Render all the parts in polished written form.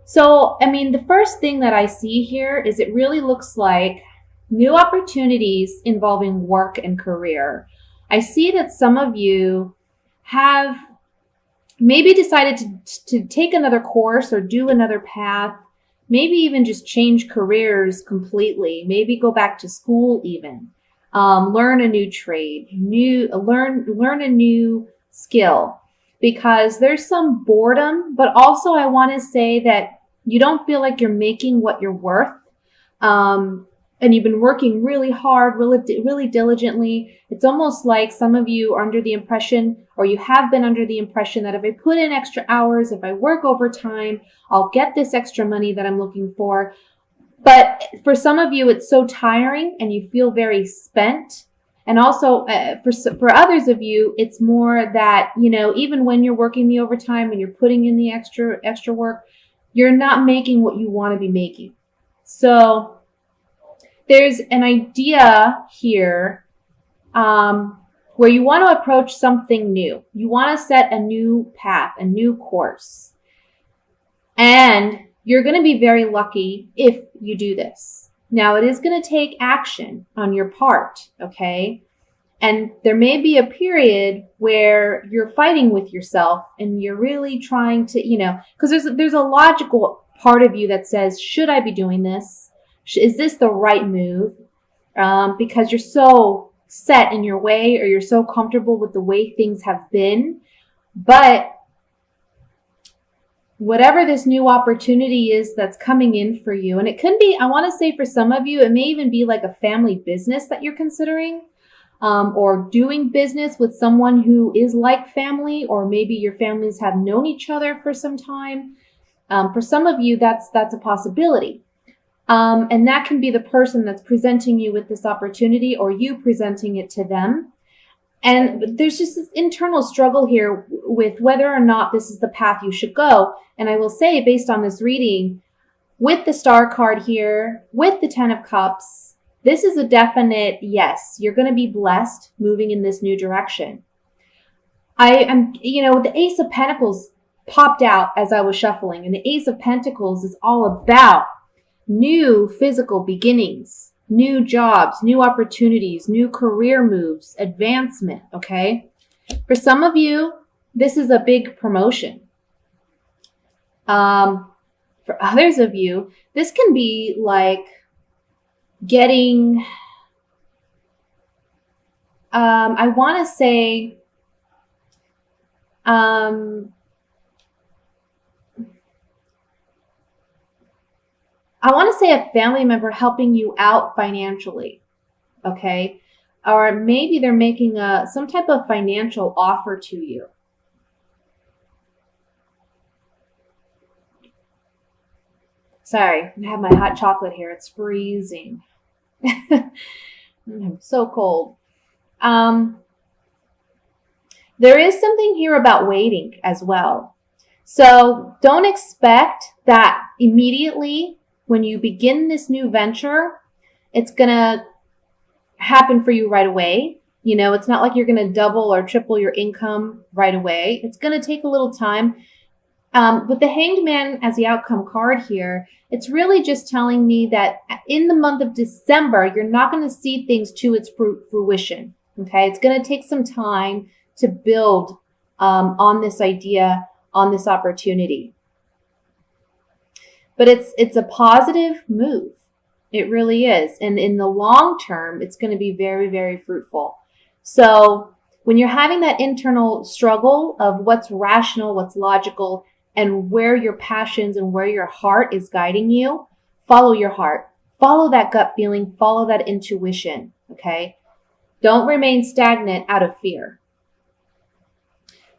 So, I mean, the first thing that I see here is it really looks like new opportunities involving work and career. I see that some of you have maybe decided to take another course or do another path, maybe even just change careers completely, maybe go back to school even, learn a new trade, learn a new skill, because there's some boredom, but also I want to say that you don't feel like you're making what you're worth. And you've been working really hard, really diligently. It's almost like some of you are under the impression, or you have been under the impression, that if I put in extra hours, if I work overtime, I'll get this extra money that I'm looking for. But for some of you, it's so tiring and you feel very spent. And also for others of you, it's more that, you know, even when you're working the overtime and you're putting in the extra work, you're not making what you want to be making. So there's an idea here where you want to approach something new. You want to set a new path, a new course. And you're going to be very lucky if you do this. Now, it is going to take action on your part, okay? And there may be a period where you're fighting with yourself and you're really trying to, you know, because there's a logical part of you that says, should I be doing this? Is this the right move? Because you're so set in your way, or you're so comfortable with the way things have been. But whatever this new opportunity is that's coming in for you, and it could be, I want to say for some of you, it may even be like a family business that you're considering, or doing business with someone who is like family, or maybe your families have known each other for some time. For some of you, that's a possibility. And that can be the person that's presenting you with this opportunity, or you presenting it to them. And there's just this internal struggle here with whether or not this is the path you should go. And I will say, based on this reading, with the Star card here, with the 10 of Cups, this is a definite yes. You're going to be blessed moving in this new direction. I am, you know, the Ace of Pentacles popped out as I was shuffling, and the Ace of Pentacles is all about new physical beginnings, new jobs, new opportunities, new career moves, advancement, okay? For some of you, this is a big promotion. For others of you, this can be like getting, I want to say, a family member helping you out financially, okay? Or maybe they're making some type of financial offer to you. Sorry, I have my hot chocolate here. It's freezing. I'm so cold. There is something here about waiting as well. So don't expect that immediately when you begin this new venture, it's going to happen for you right away. You know, it's not like you're going to double or triple your income right away. It's going to take a little time. With the Hanged Man as the outcome card here, it's really just telling me that in the month of December, you're not going to see things to its fruition. Okay, it's going to take some time to build on this idea, on this opportunity. But it's a positive move. It really is. And in the long term, it's going to be very, very fruitful. So when you're having that internal struggle of what's rational, what's logical, and where your passions and where your heart is guiding you, follow your heart. Follow that gut feeling. Follow that intuition. Okay? Don't remain stagnant out of fear.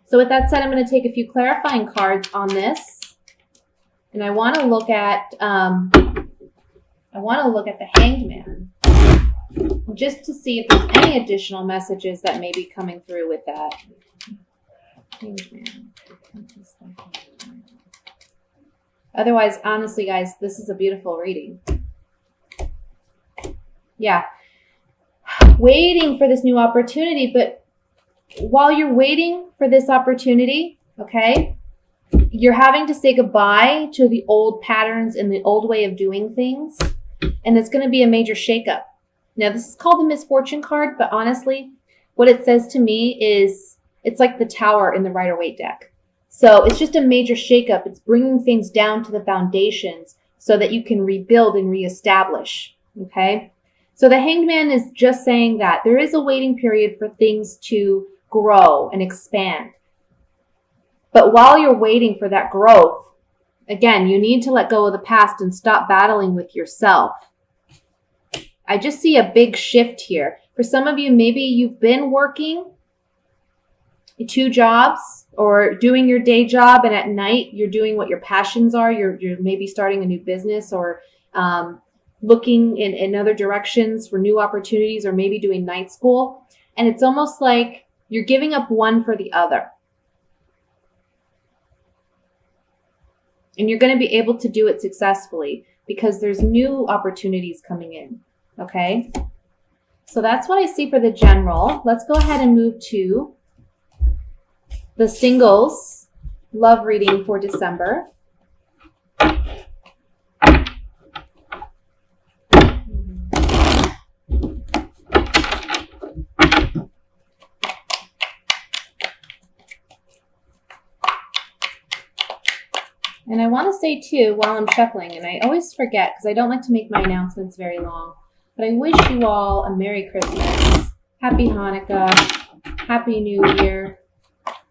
So with that said, I'm going to take a few clarifying cards on this. And I want to look at the Hanged Man, just to see if there's any additional messages that may be coming through with that. Hanged Man. Otherwise, honestly, guys, this is a beautiful reading. Yeah. Waiting for this new opportunity, but while you're waiting for this opportunity, okay, you're having to say goodbye to the old patterns and the old way of doing things. And it's going to be a major shakeup. Now, this is called the misfortune card, but honestly, what it says to me is it's like the tower in the Rider-Waite deck. So it's just a major shakeup. It's bringing things down to the foundations so that you can rebuild and reestablish. Okay? So the Hanged Man is just saying that there is a waiting period for things to grow and expand. But while you're waiting for that growth, again, you need to let go of the past and stop battling with yourself. I just see a big shift here. For some of you, maybe you've been working 2 jobs or doing your day job, and at night you're doing what your passions are. You're maybe starting a new business or looking in other directions for new opportunities, or maybe doing night school. And it's almost like you're giving up one for the other. And you're going to be able to do it successfully because there's new opportunities coming in. Okay? So that's what I see for the general. Let's go ahead and move to the singles love reading for December. And I want to say too, while I'm shuffling, and I always forget because I don't like to make my announcements very long, but I wish you all a Merry Christmas, Happy Hanukkah, Happy New Year,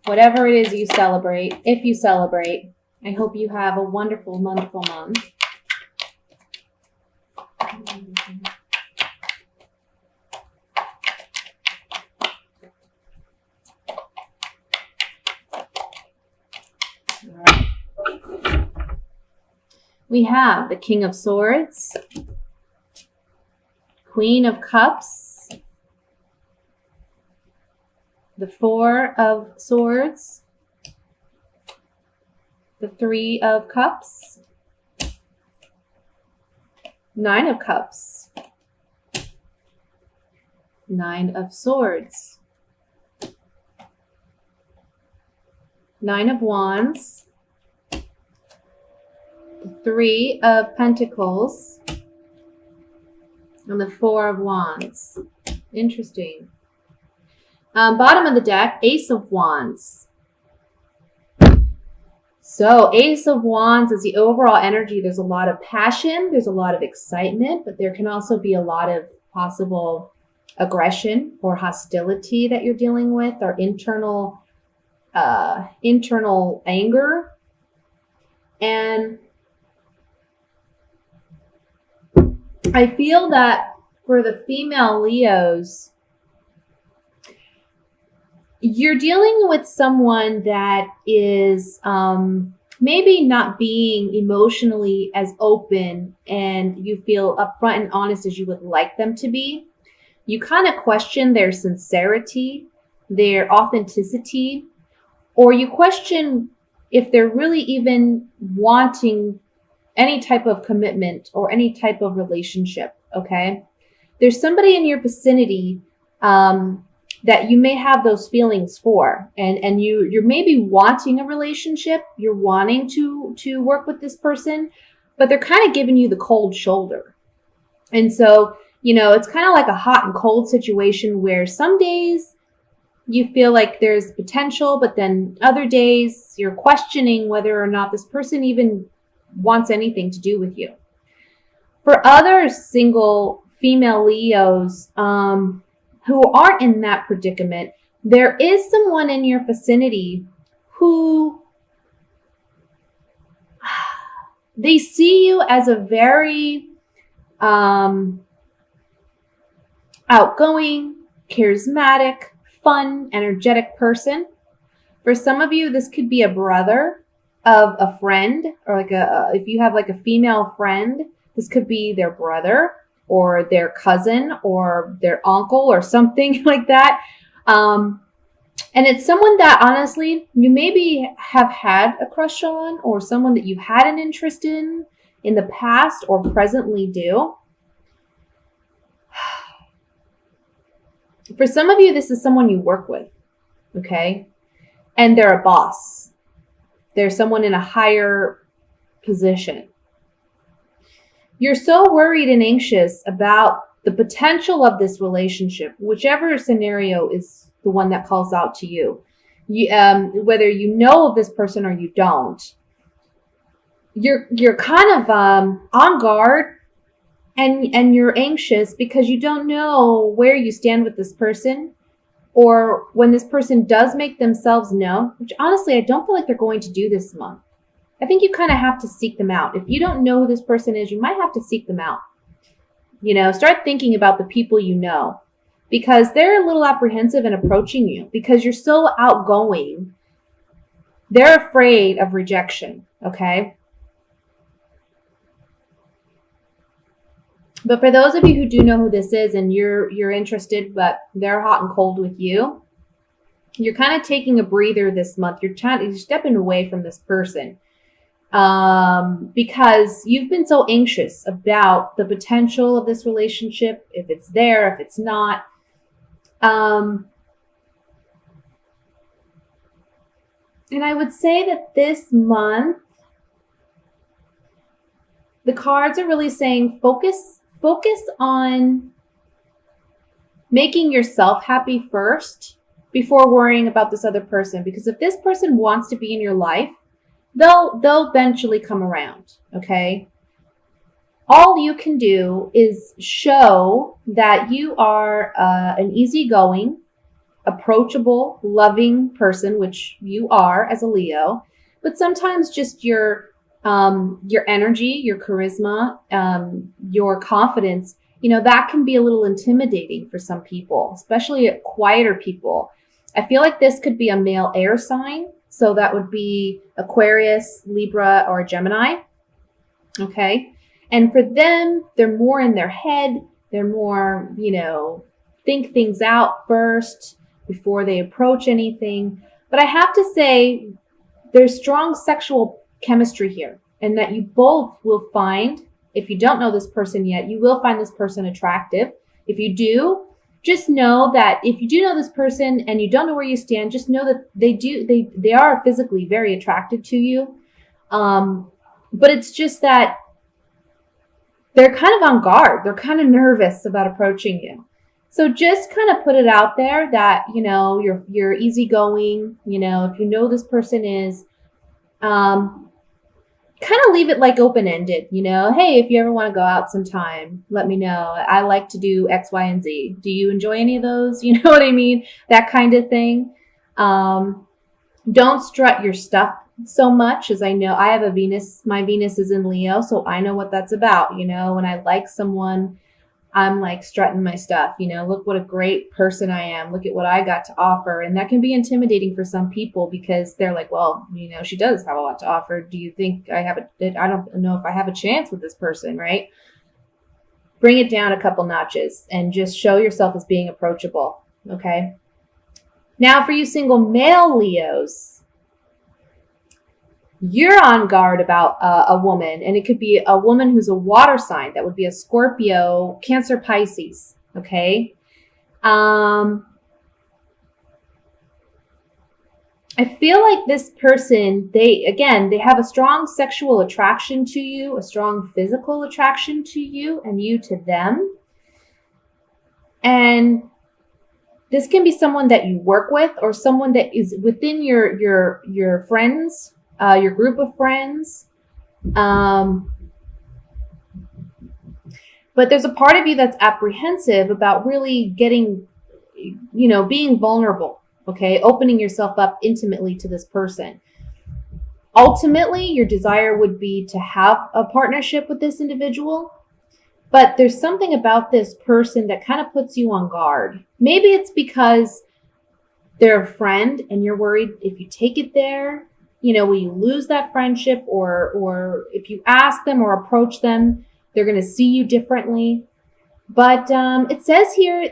whatever it is you celebrate. If you celebrate, I hope you have a wonderful, wonderful month. All right. We have the King of Swords, Queen of Cups, the 4 of Swords, the 3 of Cups, 9 of Cups, 9 of Swords, 9 of Wands, the 3 of Pentacles, and the 4 of Wands. Interesting. Bottom of the deck, Ace of Wands. So Ace of Wands is the overall energy. There's a lot of passion. There's a lot of excitement, but there can also be a lot of possible aggression or hostility that you're dealing with, or internal anger. And I feel that for the female Leos, you're dealing with someone that is maybe not being emotionally as open and you feel upfront and honest as you would like them to be. You kind of question their sincerity, their authenticity, or you question if they're really even wanting any type of commitment or any type of relationship, okay? There's somebody in your vicinity that you may have those feelings for, and you're maybe wanting a relationship, you're wanting to work with this person, but they're kind of giving you the cold shoulder. And so, it's kind of like a hot and cold situation where some days you feel like there's potential, but then other days you're questioning whether or not this person even wants anything to do with you. For other single female Leos who aren't in that predicament, there is someone in your vicinity who they see you as a very outgoing, charismatic, fun, energetic person. For some of you, this could be a brother of a friend, or like if you have like a female friend, this could be their brother or their cousin or their uncle or something like that. And it's someone that honestly you maybe have had a crush on, or someone that you've had an interest in the past or presently do. For some of you, this is someone you work with, okay? And they're a boss. There's someone in a higher position. You're so worried and anxious about the potential of this relationship, whichever scenario is the one that calls out to you. Whether you know of this person or you don't, you're kind of on guard, and you're anxious because you don't know where you stand with this person, or when this person does make themselves known, which honestly I don't feel like they're going to do this month. I think you kind of have to seek them out. If you don't know who this person is, you might have to seek them out. Start thinking about the people you know, because they're a little apprehensive in approaching you because you're so outgoing. They're afraid of rejection, okay? But for those of you who do know who this is and you're interested, but they're hot and cold with you, you're kind of taking a breather this month. You're stepping away from this person. Because you've been so anxious about the potential of this relationship, if it's there, if it's not. And I would say that this month, the cards are really saying focus on making yourself happy first before worrying about this other person. Because if this person wants to be in your life, they'll eventually come around, okay? All you can do is show that you are an easygoing, approachable, loving person, which you are as a Leo. But sometimes just your energy, your charisma, your confidence, that can be a little intimidating for some people, especially quieter people. I feel like this could be a male air sign. So that would be Aquarius, Libra, or Gemini. Okay. And for them, they're more in their head. They're more, think things out first before they approach anything. But I have to say, there's strong sexual chemistry here, and that you both will find, if you don't know this person yet, you will find this person attractive. If you do, just know that if you do know this person and you don't know where you stand, just know that they are physically very attracted to you. But it's just that they're kind of on guard. They're kind of nervous about approaching you. So just kind of put it out there that, you're easygoing, if you know this person is, kind of leave it like open-ended, hey, if you ever want to go out sometime, let me know. I like to do X, Y, and Z. Do you enjoy any of those? You know what I mean? That kind of thing. Don't strut your stuff so much, as I know I have a Venus. My Venus is in Leo, so I know what that's about. When I like someone, I'm like strutting my stuff, look what a great person I am. Look at what I got to offer. And that can be intimidating for some people because they're like, well, she does have a lot to offer. Do you think I don't know if I have a chance with this person, right? Bring it down a couple notches and just show yourself as being approachable. Okay. Now for you single male Leos, you're on guard about a woman, and it could be a woman who's a water sign. That would be a Scorpio, Cancer, Pisces. Okay. I feel like this person, they have a strong sexual attraction to you, a strong physical attraction to you, and you to them. And this can be someone that you work with, or someone that is within your friends, your group of friends. But there's a part of you that's apprehensive about really getting, being vulnerable, okay? Opening yourself up intimately to this person. Ultimately, your desire would be to have a partnership with this individual, but there's something about this person that kind of puts you on guard. Maybe it's because they're a friend and you're worried if you take it there, will you lose that friendship? Or if you ask them or approach them, they're going to see you differently. But it says here,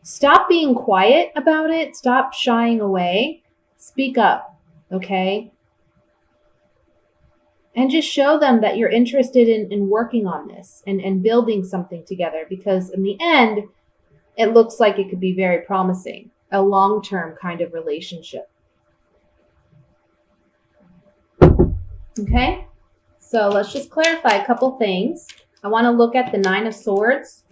stop being quiet about it. Stop shying away. Speak up, okay? And just show them that you're interested in working on this and building something together, because in the end, it looks like it could be very promising, a long-term kind of relationship. Okay, so let's just clarify a couple things. I want to look at the Nine of Swords.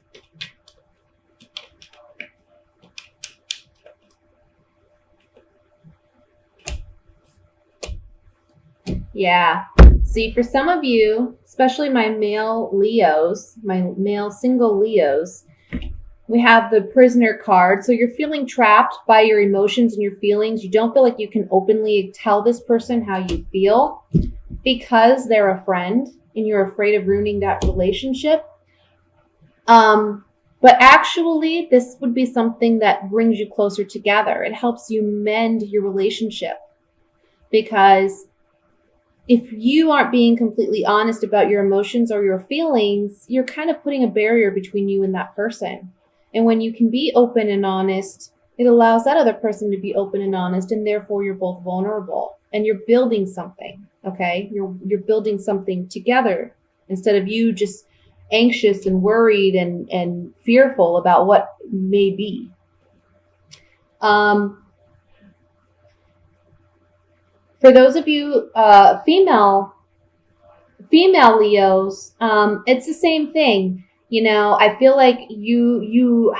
Yeah. See, for some of you, especially my male Leos, my male single Leos, we have the Prisoner card. So you're feeling trapped by your emotions and your feelings. You don't feel like you can openly tell this person how you feel because they're a friend and you're afraid of ruining that relationship. But actually, this would be something that brings you closer together. It helps you mend your relationship, because if you aren't being completely honest about your emotions or your feelings, you're kind of putting a barrier between you and that person. And when you can be open and honest, it allows that other person to be open and honest, and therefore you're both vulnerable and you're building something. Okay, you're building something together instead of you just anxious and worried and fearful about what may be. For those of you female Leos, it's the same thing. You know, I feel like you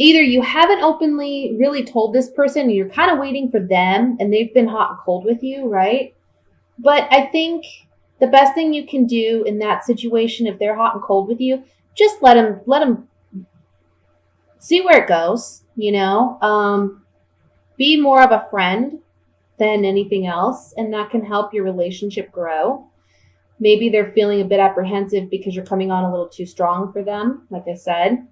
either you haven't openly really told this person and you're kind of waiting for them and they've been hot and cold with you, right? But I think the best thing you can do in that situation, if they're hot and cold with you, just let them see where it goes, you know? Be more of a friend than anything else, and that can help your relationship grow. Maybe they're feeling a bit apprehensive because you're coming on a little too strong for them, like I said.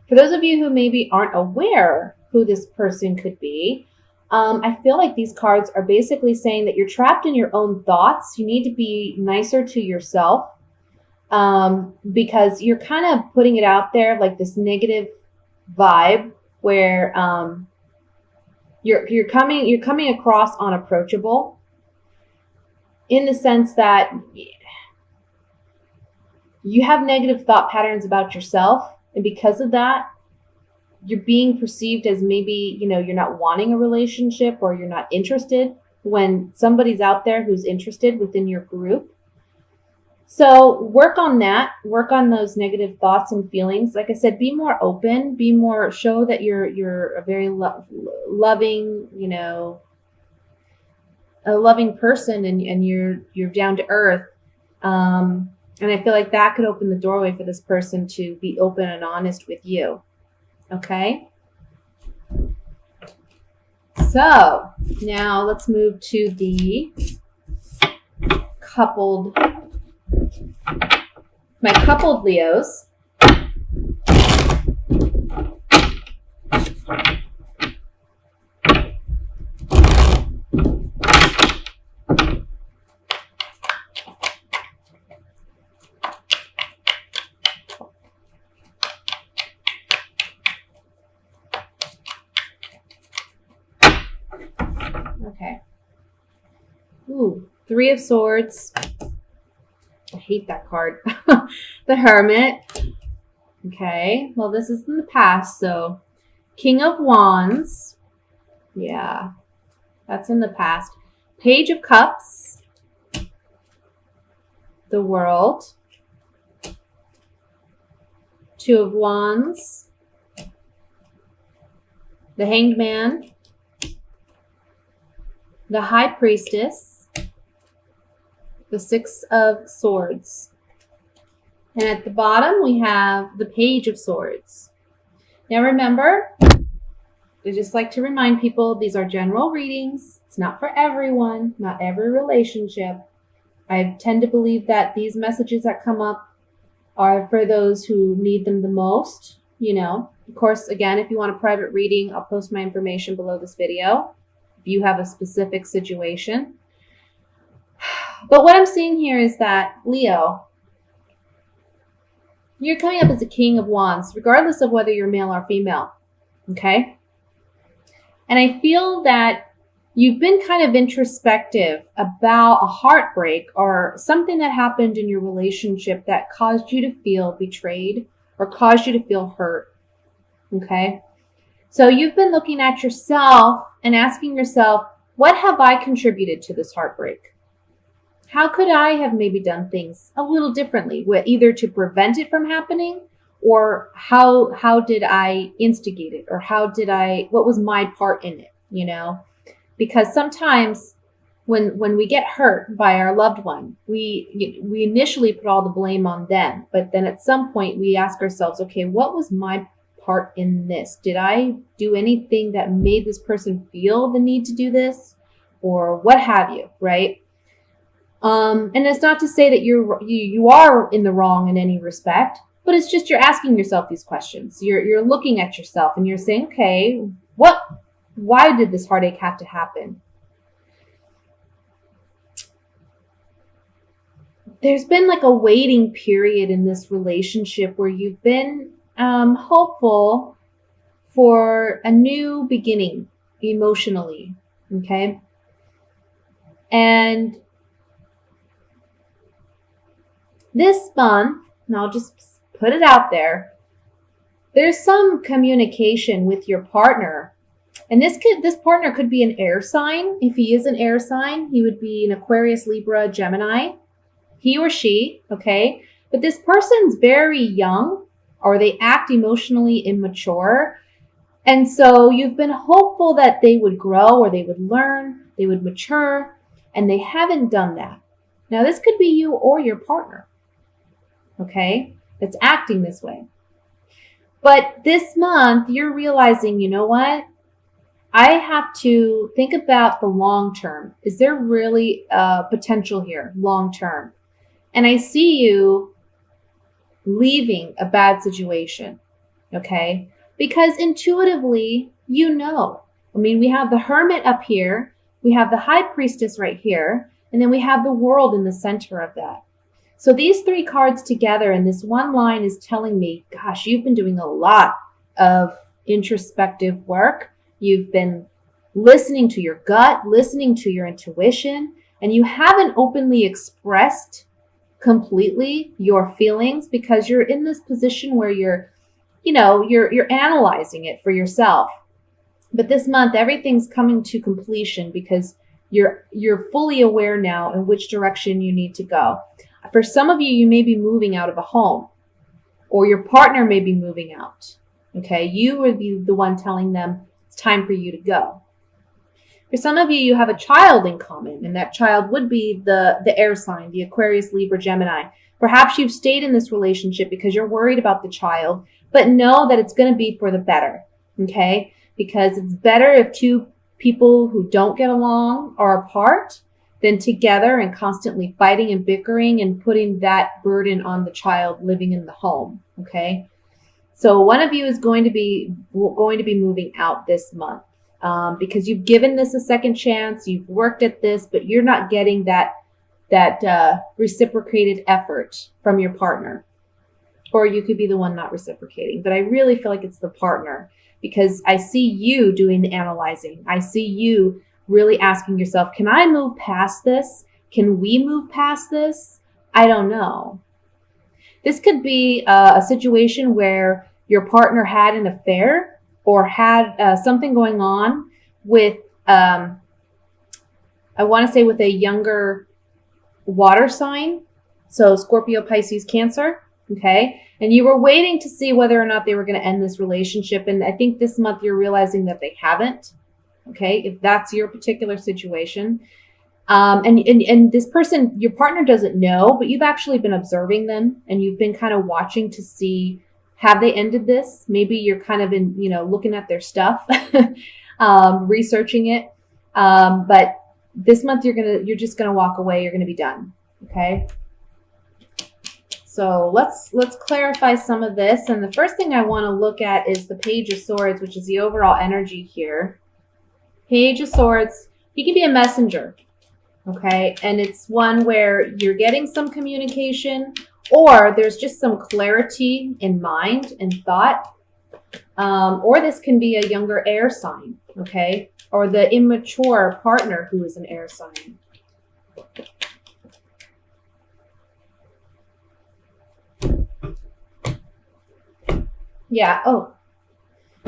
For those of you who maybe aren't aware who this person could be, I feel like these cards are basically saying that you're trapped in your own thoughts. You need to be nicer to yourself, because you're kind of putting it out there like this negative vibe where you're coming across unapproachable, in the sense that you have negative thought patterns about yourself, and because of that, you're being perceived as maybe, you know, you're not wanting a relationship or you're not interested when somebody's out there who's interested within your group. So work on that, work on those negative thoughts and feelings. Like I said, be more open, show that you're a very loving, you know, a loving person, and you're down to earth. And I feel like that could open the doorway for this person to be open and honest with you. Okay. So now let's move to my coupled Leos. Okay. Ooh, Three of Swords. I hate that card. The Hermit. Okay. Well, this is in the past, so King of Wands. Yeah. That's in the past. Page of Cups. The World. Two of Wands. The Hanged Man. The High Priestess. The Six of Swords. And at the bottom, we have the Page of Swords. Now remember, I just like to remind people, these are general readings. It's not for everyone, not every relationship. I tend to believe that these messages that come up are for those who need them the most, you know. Of course, again, if you want a private reading, I'll post my information below this video if you have a specific situation. But what I'm seeing here is that, Leo, you're coming up as a King of Wands, regardless of whether you're male or female, okay? And I feel that you've been kind of introspective about a heartbreak or something that happened in your relationship that caused you to feel betrayed or caused you to feel hurt, okay? So you've been looking at yourself and asking yourself, what have I contributed to this heartbreak? How could I have maybe done things a little differently, either to prevent it from happening, or how did I instigate it, or what was my part in it, Because sometimes when we get hurt by our loved one, we initially put all the blame on them, but then at some point we ask ourselves, okay, what was my part in this? Did I do anything that made this person feel the need to do this, or what have you, right? And it's not to say that you are in the wrong in any respect, but it's just you're asking yourself these questions. You're looking at yourself and you're saying, okay, why did this heartache have to happen? There's been like a waiting period in this relationship where you've been hopeful for a new beginning emotionally, okay? And this month, and I'll just put it out there's some communication with your partner. And this partner could be an air sign. If he is an air sign, he would be an Aquarius, Libra, Gemini. He or she, okay? But this person's very young, or they act emotionally immature. And so you've been hopeful that they would grow, or they would learn, they would mature, and they haven't done that. Now, this could be you or your partner, okay, that's acting this way. But this month, you're realizing, you know what? I have to think about the long term. Is there really potential here, long term? And I see you leaving a bad situation, okay? Because intuitively, you know. I mean, we have the Hermit up here, we have the High Priestess right here, and then we have the World in the center of that. So these three cards together and this one line is telling me, gosh, you've been doing a lot of introspective work. You've been listening to your gut, listening to your intuition, and you haven't openly expressed completely your feelings because you're in this position where you're analyzing it for yourself. But this month, everything's coming to completion because you're fully aware now in which direction you need to go. For some of you, you may be moving out of a home, or your partner may be moving out. Okay, you would be the one telling them it's time for you to go. For some of you, you have a child in common, and that child would be the air sign, the Aquarius, Libra, Gemini. Perhaps you've stayed in this relationship because you're worried about the child, but know that it's going to be for the better, okay? Because it's better if two people who don't get along are apart than together and constantly fighting and bickering and putting that burden on the child living in the home, okay? So one of you is going to be moving out this month because you've given this a second chance, you've worked at this, but you're not getting that reciprocated effort from your partner. Or you could be the one not reciprocating. But I really feel like it's the partner because I see you doing the analyzing. I see you really asking yourself, can I move past this? Can we move past this? I don't know. This could be a situation where your partner had an affair or had something going on with, I want to say with a younger water sign. So Scorpio, Pisces, Cancer. Okay. And you were waiting to see whether or not they were going to end this relationship. And I think this month you're realizing that they haven't. Okay. If that's your particular situation. And this person, your partner doesn't know, but you've actually been observing them and you've been kind of watching to see, have they ended this? Maybe you're kind of looking at their stuff, researching it. But this month you're just going to walk away. You're going to be done. Okay. So let's clarify some of this. And the first thing I want to look at is the Page of Swords, which is the overall energy here. Page of Swords, he can be a messenger. Okay. And it's one where you're getting some communication or there's just some clarity in mind and thought. Or this can be a younger air sign. Okay. Or the immature partner who is an air sign. Yeah. Oh,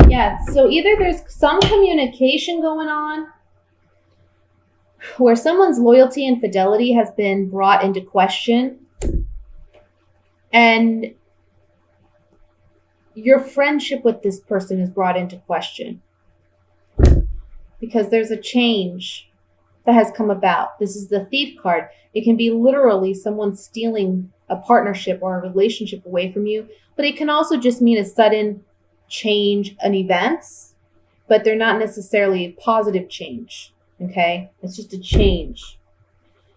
yeah. So either there's some communication going on where someone's loyalty and fidelity has been brought into question, and your friendship with this person is brought into question because there's a change that has come about. This is the Thief card. It can be literally someone stealing a partnership or a relationship away from you, but it can also just mean a sudden change in events, but they're not necessarily a positive change. Okay? It's just a change.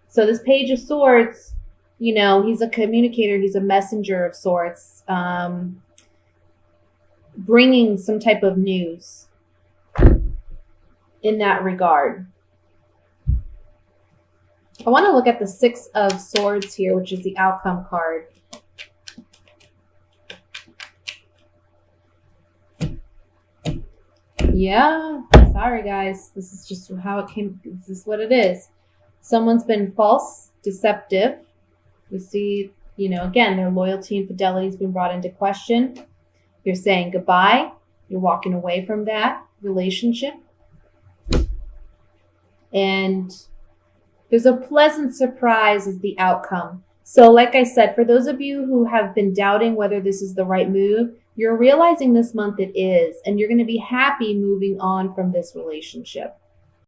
So this Page of Swords, you know, he's a communicator, he's a messenger of sorts, bringing some type of news in that regard. I want to look at the Six of Swords here, which is the outcome card. Yeah, sorry guys. This is just how it came. This is what it is. Someone's been false, deceptive. We see, you know, again, their loyalty and fidelity has been brought into question. You're saying goodbye. You're walking away from that relationship. And there's a pleasant surprise as the outcome. So like I said, for those of you who have been doubting whether this is the right move, you're realizing this month it is, and you're going to be happy moving on from this relationship.